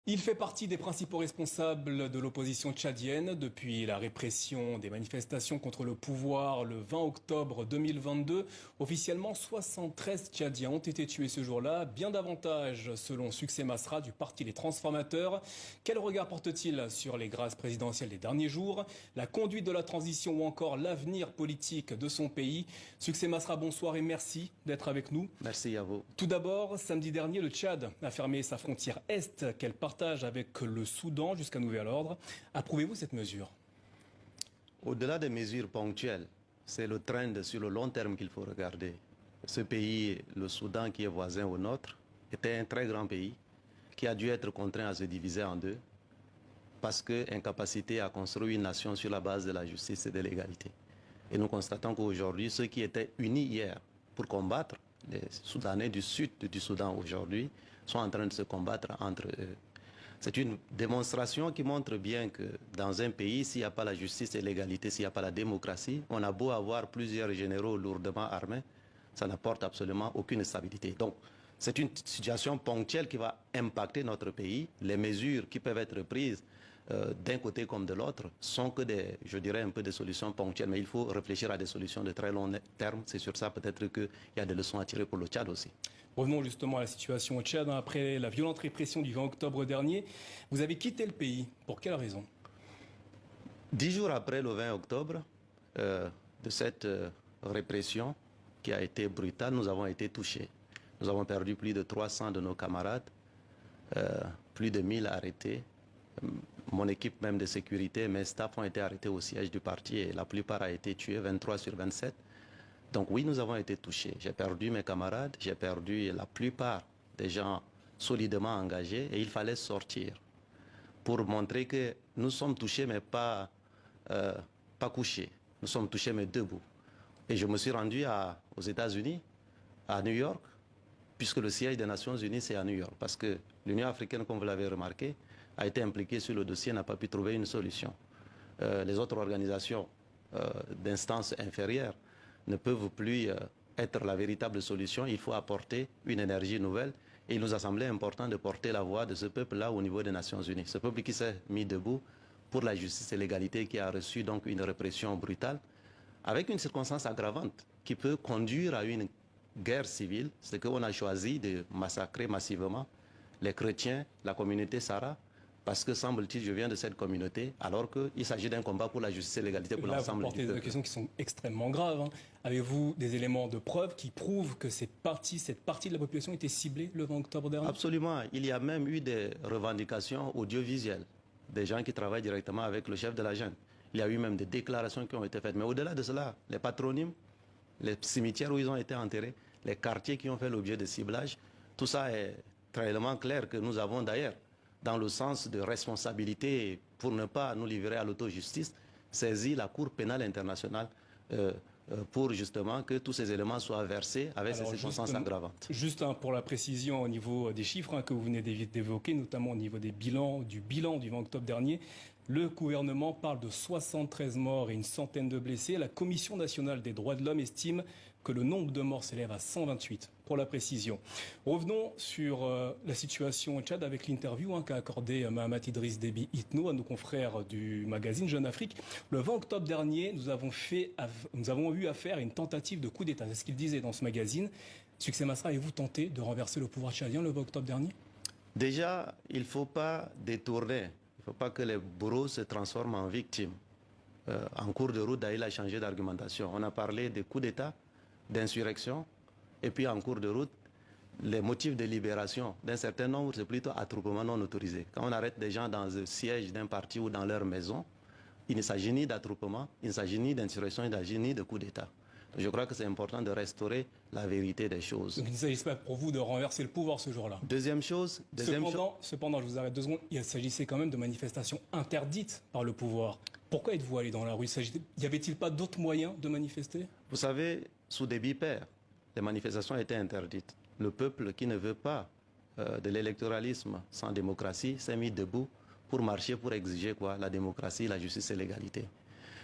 Il fait partie des principaux responsables de l'opposition tchadienne depuis la répression des manifestations contre le pouvoir le 20 octobre 2022. Officiellement, 73 Tchadiens ont été tués ce jour-là, bien davantage selon Succès Masra du Parti Les Transformateurs. Quel regard porte-t-il sur les grâces présidentielles des derniers jours, la conduite de la transition ou encore l'avenir politique de son pays? Succès Masra, bonsoir et merci d'être avec nous. Merci à vous. Tout d'abord, samedi dernier, le Tchad a fermé sa frontière est qu'elle partage avec le Soudan jusqu'à nouvel ordre. Approuvez-vous cette mesure? Au-delà des mesures ponctuelles, c'est le trend sur le long terme qu'il faut regarder. Ce pays, le Soudan, qui est voisin au nôtre, était un très grand pays qui a dû être contraint à se diviser en deux parce qu'incapacité à construire une nation sur la base de la justice et de l'égalité. Et nous constatons qu'aujourd'hui, ceux qui étaient unis hier pour combattre, les Soudanais du sud du Soudan aujourd'hui, sont en train de se combattre entre eux. C'est une démonstration qui montre bien que dans un pays, s'il n'y a pas la justice et l'égalité, s'il n'y a pas la démocratie, on a beau avoir plusieurs généraux lourdement armés, ça n'apporte absolument aucune stabilité. Donc, c'est une situation ponctuelle qui va impacter notre pays. Les mesures qui peuvent être prises d'un côté comme de l'autre sont que des, je dirais, un peu des solutions ponctuelles, mais il faut réfléchir à des solutions de très long terme. C'est sur ça peut-être qu'il y a des leçons à tirer pour le Tchad aussi. Revenons justement à la situation au Tchad. Après la violente répression du 20 octobre dernier, vous avez quitté le pays. Pour quelle raison? 10 jours après le 20 octobre, de cette répression qui a été brutale, nous avons été touchés. Nous avons perdu plus de 300 de nos camarades, plus de 1000 arrêtés. Mon équipe même de sécurité, mes staffs ont été arrêtés au siège du parti et la plupart ont été tués, 23 sur 27. Donc oui, nous avons été touchés. J'ai perdu mes camarades, j'ai perdu la plupart des gens solidement engagés et il fallait sortir pour montrer que nous sommes touchés mais pas couchés. Nous sommes touchés mais debout. Et je me suis rendu aux États-Unis, à New York, puisque le siège des Nations Unies c'est à New York, parce que l'Union africaine, comme vous l'avez remarqué, a été impliquée sur le dossier, n'a pas pu trouver une solution. Les autres organisations d'instances inférieures ne peuvent plus être la véritable solution. Il faut apporter une énergie nouvelle. Et il nous a semblé important de porter la voix de ce peuple-là au niveau des Nations Unies. Ce peuple qui s'est mis debout pour la justice et l'égalité, qui a reçu donc une répression brutale, avec une circonstance aggravante qui peut conduire à une guerre civile. C'est qu'on a choisi de massacrer massivement les chrétiens, la communauté Sahara, parce que, semble-t-il, je viens de cette communauté, alors qu'il s'agit d'un combat pour la justice et l'égalité pour l'ensemble du peuple. Vous portez des questions qui sont extrêmement graves. Avez-vous des éléments de preuve qui prouvent que cette partie de la population était ciblée le 20 octobre dernier? Absolument. Il y a même eu des revendications audiovisuelles, des gens qui travaillent directement avec le chef de la junte. Il y a eu même des déclarations qui ont été faites. Mais au-delà de cela, les patronymes, les cimetières où ils ont été enterrés, les quartiers qui ont fait l'objet de ciblage, tout ça est très clair que nous avons d'ailleurs, dans le sens de responsabilité pour ne pas nous livrer à l'autojustice, saisi la Cour pénale internationale pour justement que tous ces éléments soient versés avec ces circonstances aggravantes. Juste pour la précision au niveau des chiffres que vous venez d'évoquer, notamment au niveau du bilan du 20 octobre dernier, le gouvernement parle de 73 morts et une centaine de blessés. La Commission nationale des droits de l'homme estime que le nombre de morts s'élève à 128, pour la précision. Revenons sur la situation au Tchad avec l'interview qu'a accordé Mahamat Idriss Déby Itno à nos confrères du magazine Jeune Afrique. Le 20 octobre dernier, nous avons eu affaire à une tentative de coup d'État. C'est ce qu'il disait dans ce magazine. Succès Masra, avez-vous tenté de renverser le pouvoir tchadien le 20 octobre dernier? Déjà, il ne faut pas détourner. Il ne faut pas que les bourreaux se transforment en victimes. En cours de route, d'ailleurs, il a changé d'argumentation. On a parlé de coup d'État, d'insurrection, et puis en cours de route, les motifs de libération d'un certain nombre, c'est plutôt attroupement non autorisé. Quand on arrête des gens dans le siège d'un parti ou dans leur maison, il ne s'agit ni d'attroupement, il ne s'agit ni d'insurrection, il ne s'agit ni de coup d'État. Je crois que c'est important de restaurer la vérité des choses. Donc il ne s'agissait pas pour vous de renverser le pouvoir ce jour-là. Cependant, je vous arrête 2 secondes, il s'agissait quand même de manifestations interdites par le pouvoir. Pourquoi êtes-vous allé dans la rue? Y avait-il pas d'autres moyens de manifester? Vous savez, sous Déby père, les manifestations étaient interdites. Le peuple qui ne veut pas de l'électoralisme sans démocratie s'est mis debout pour marcher, pour exiger quoi? La démocratie, la justice et l'égalité.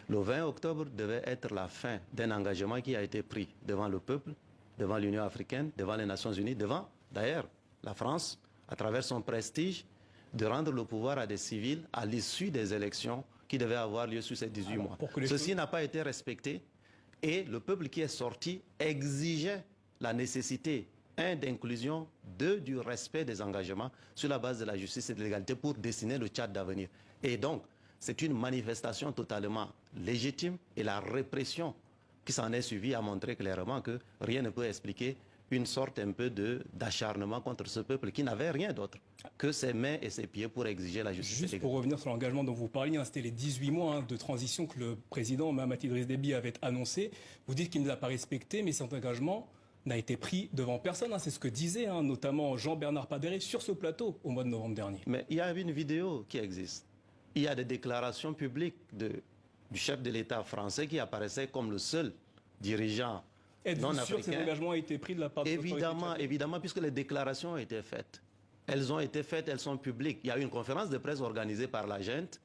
Le 20 octobre devait être la fin d'un engagement qui a été pris devant le peuple, devant l'Union africaine, devant les Nations Unies, devant d'ailleurs la France, à travers son prestige, de rendre le pouvoir à des civils à l'issue des élections qui devaient avoir lieu sur ces 18 mois. Ceci n'a pas été respecté et le peuple qui est sorti exigeait la nécessité, d'inclusion, du respect des engagements sur la base de la justice et de l'égalité pour dessiner le Tchad d'avenir. Et donc, c'est une manifestation totalement légitime et la répression qui s'en est suivie a montré clairement que rien ne peut expliquer une sorte un peu d'acharnement contre ce peuple qui n'avait rien d'autre que ses mains et ses pieds pour exiger la justice. Juste pour revenir sur l'engagement dont vous parliez, c'était les 18 mois de transition que le président Mahamat Idriss Déby avait annoncé. Vous dites qu'il ne l'a pas respecté, mais cet engagement n'a été pris devant personne. C'est ce que disait notamment Jean-Bernard Padéré sur ce plateau au mois de novembre dernier. Mais il y a une vidéo qui existe. Il y a des déclarations publiques du chef de l'État français qui apparaissait comme le seul dirigeant non-africain. Êtes-vous sûr que cet engagement a été pris de la part de Évidemment, puisque les déclarations ont été faites. Elles ont été faites, elles sont publiques. Il y a eu une conférence de presse organisée par la gente.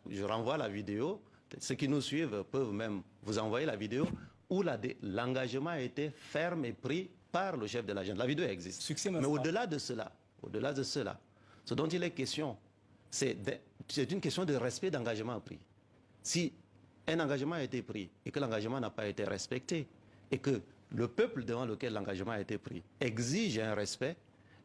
Je renvoie la vidéo. Ceux qui nous suivent peuvent même vous envoyer la vidéo où l'engagement a été ferme et pris par le chef de la gente. La vidéo existe. Mais au-delà de cela, ce dont il est question, c'est une question de respect d'engagement pris. Si un engagement a été pris et que l'engagement n'a pas été respecté et que le peuple devant lequel l'engagement a été pris exige un respect,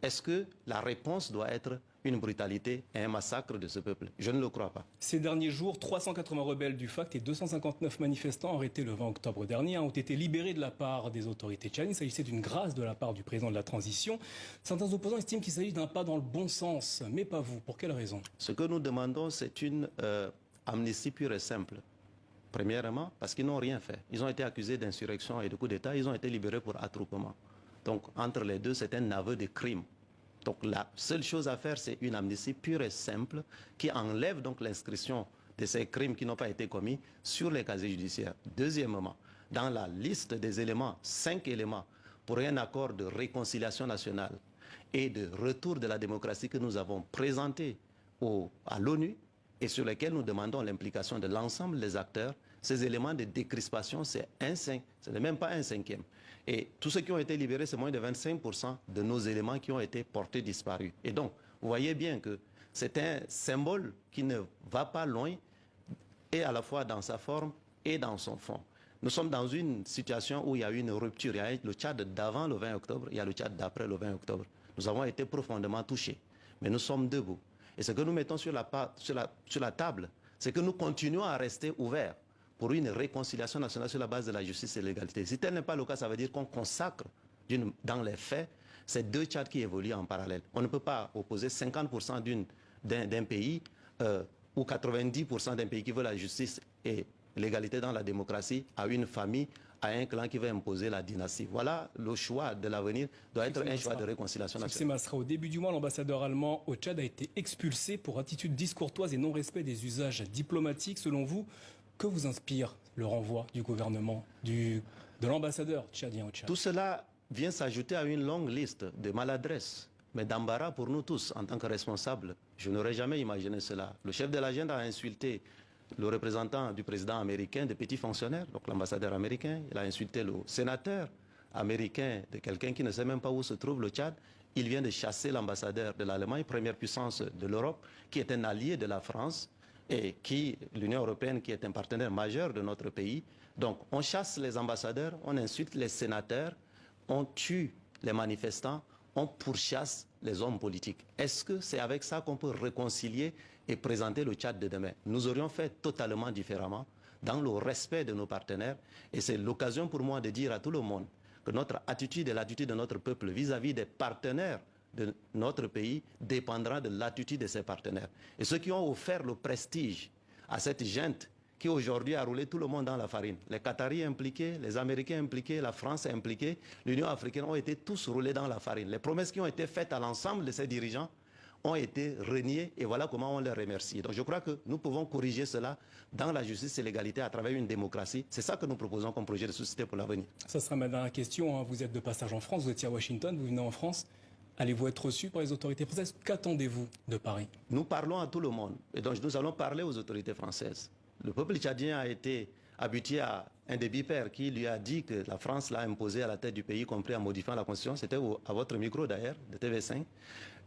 est-ce que la réponse doit être une brutalité et un massacre de ce peuple? Je ne le crois pas. Ces derniers jours, 380 rebelles du FACT et 259 manifestants arrêtés le 20 octobre dernier ont été libérés de la part des autorités tchadiennes. Il s'agissait d'une grâce de la part du président de la transition. Certains opposants estiment qu'il s'agit d'un pas dans le bon sens, mais pas vous. Pour quelle raison? Ce que nous demandons, c'est une amnistie pure et simple. Premièrement, parce qu'ils n'ont rien fait. Ils ont été accusés d'insurrection et de coup d'État. Ils ont été libérés pour attroupement. Donc, entre les deux, c'est un aveu de crime. Donc, la seule chose à faire, c'est une amnistie pure et simple qui enlève donc l'inscription de ces crimes qui n'ont pas été commis sur les casiers judiciaires. Deuxièmement, dans la liste des éléments, 5 éléments pour un accord de réconciliation nationale et de retour de la démocratie que nous avons présenté à l'ONU et sur lesquels nous demandons l'implication de l'ensemble des acteurs, ces éléments de décrispation, ce n'est même pas un cinquième. Et tous ceux qui ont été libérés, c'est moins de 25% de nos éléments qui ont été portés disparus. Et donc, vous voyez bien que c'est un symbole qui ne va pas loin, et à la fois dans sa forme et dans son fond. Nous sommes dans une situation où il y a eu une rupture. Il y a le Tchad d'avant le 20 octobre, il y a le Tchad d'après le 20 octobre. Nous avons été profondément touchés, mais nous sommes debout. Et ce que nous mettons sur la table, c'est que nous continuons à rester ouverts pour une réconciliation nationale sur la base de la justice et de l'égalité. Si tel n'est pas le cas, ça veut dire qu'on consacre dans les faits ces deux Tchads qui évoluent en parallèle. On ne peut pas opposer 50% d'un pays ou 90% d'un pays qui veut la justice et l'égalité dans la démocratie à une famille, à un clan qui veut imposer la dynastie. Voilà, le choix de l'avenir doit être un choix de réconciliation nationale. Au début du mois, l'ambassadeur allemand au Tchad a été expulsé pour attitude discourtoise et non-respect des usages diplomatiques. Selon vous, que vous inspire le renvoi du gouvernement, de l'ambassadeur tchadien au Tchad? Tout cela vient s'ajouter à une longue liste de maladresses, mais d'embarras pour nous tous en tant que responsables. Je n'aurais jamais imaginé cela. Le chef de l'agenda a insulté le représentant du président américain, des petits fonctionnaires, donc l'ambassadeur américain. Il a insulté le sénateur américain de quelqu'un qui ne sait même pas où se trouve le Tchad. Il vient de chasser l'ambassadeur de l'Allemagne, première puissance de l'Europe, qui est un allié de la France, et l'Union européenne, qui est un partenaire majeur de notre pays. Donc, on chasse les ambassadeurs, on insulte les sénateurs, on tue les manifestants, on pourchasse les hommes politiques. Est-ce que c'est avec ça qu'on peut réconcilier et présenter le Tchad de demain? Nous aurions fait totalement différemment, dans le respect de nos partenaires. Et c'est l'occasion pour moi de dire à tout le monde que notre attitude et l'attitude de notre peuple vis-à-vis des partenaires de notre pays dépendra de l'attitude de ses partenaires. Et ceux qui ont offert le prestige à cette gente qui aujourd'hui a roulé tout le monde dans la farine, les Qataris impliqués, les Américains impliqués, la France impliquée, l'Union africaine ont été tous roulés dans la farine. Les promesses qui ont été faites à l'ensemble de ces dirigeants ont été reniées et voilà comment on les remercie. Donc je crois que nous pouvons corriger cela dans la justice et l'égalité à travers une démocratie. C'est ça que nous proposons comme projet de société pour l'avenir. Ça sera ma dernière question. Vous êtes de passage en France, vous étiez à Washington, vous venez en France. Allez-vous être reçu par les autorités françaises? Qu'attendez-vous de Paris? Nous parlons à tout le monde. Et donc nous allons parler aux autorités françaises. Le peuple tchadien a été habitué à un des bipères qui lui a dit que la France l'a imposé à la tête du pays, y compris en modifiant la Constitution. C'était à votre micro d'ailleurs, de TV5.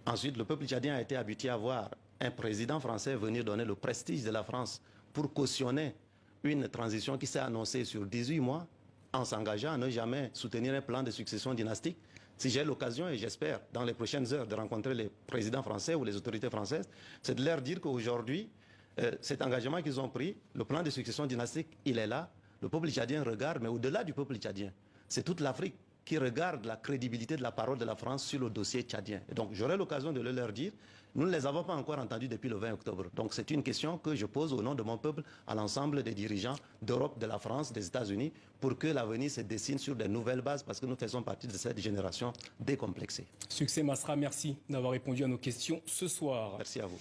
Ensuite, le peuple tchadien a été habitué à voir un président français venir donner le prestige de la France pour cautionner une transition qui s'est annoncée sur 18 mois en s'engageant à ne jamais soutenir un plan de succession dynastique. Si j'ai l'occasion, et j'espère dans les prochaines heures, de rencontrer les présidents français ou les autorités françaises, c'est de leur dire qu'aujourd'hui, cet engagement qu'ils ont pris, le plan de succession dynastique, il est là. Le peuple tchadien regarde, mais au-delà du peuple tchadien, c'est toute l'Afrique qui regarde la crédibilité de la parole de la France sur le dossier tchadien. Et donc j'aurai l'occasion de le leur dire. Nous ne les avons pas encore entendus depuis le 20 octobre. Donc c'est une question que je pose au nom de mon peuple à l'ensemble des dirigeants d'Europe, de la France, des États-Unis, pour que l'avenir se dessine sur de nouvelles bases, parce que nous faisons partie de cette génération décomplexée. Succès Masra, merci d'avoir répondu à nos questions ce soir. Merci à vous.